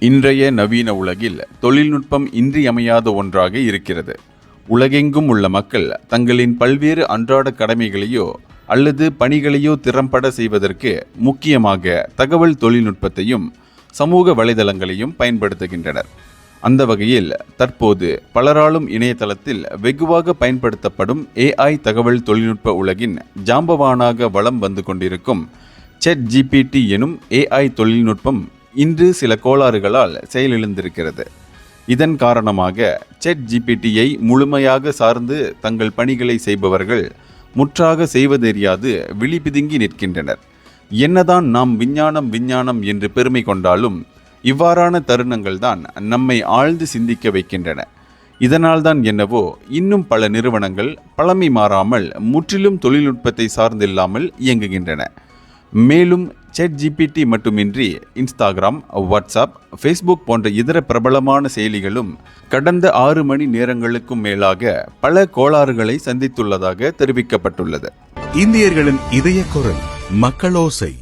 இன்றைய நவீன உலகில் தொழில்நுட்பம் இன்றியமையாத ஒன்றாக இருக்கிறது. உலகெங்கும் உள்ள மக்கள் தங்களின் பல்வேறு அன்றாட கடமைகளையோ அல்லது பணிகளையோ திறம்பட செய்வதற்கு முக்கியமாக தகவல் தொழில்நுட்பத்தையும் சமூக வலைதளங்களையும் பயன்படுத்துகின்றனர். அந்த வகையில் தற்போது பலராலும் இணையதளத்தில் வெகுவாக பயன்படுத்தப்படும் AI தகவல் தொழில்நுட்ப உலகின் ஜாம்பவானாக வலம் வந்து கொண்டிருக்கும் ChatGPT எனும் AI தொழில்நுட்பம் இன்று சில கோளாறுகளால் செயலிழந்திருக்கிறது. இதன் காரணமாக ChatGPTயை முழுமையாக சார்ந்து தங்கள் பணிகளை செய்பவர்கள் முற்றாக செய்வதறியாது விழிபிதுங்கி நிற்கின்றனர். என்னதான் நாம் விஞ்ஞானம் என்று பெருமை கொண்டாலும் இவ்வாறான தருணங்கள்தான் நம்மை ஆழ்ந்து சிந்திக்க வைக்கின்றன. இதனால்தான் என்னவோ இன்னும் பல நிறுவனங்கள் பழமை மாறாமல் முற்றிலும் தொழில்நுட்பத்தை சார்ந்தில்லாமல் இயங்குகின்றன. மேலும் ChatGPT மட்டுமின்றி இன்ஸ்டாகிராம், வாட்ஸ்அப், ஃபேஸ்புக் போன்ற இதர பிரபலமான செயலிகளும் கடந்த 6 மணி நேரங்களுக்கும் மேலாக பல கோளாறுகளை சந்தித்துள்ளதாக தெரிவிக்கப்பட்டுள்ளது. இந்தியர்களின் இதய குரல் மக்களோசை.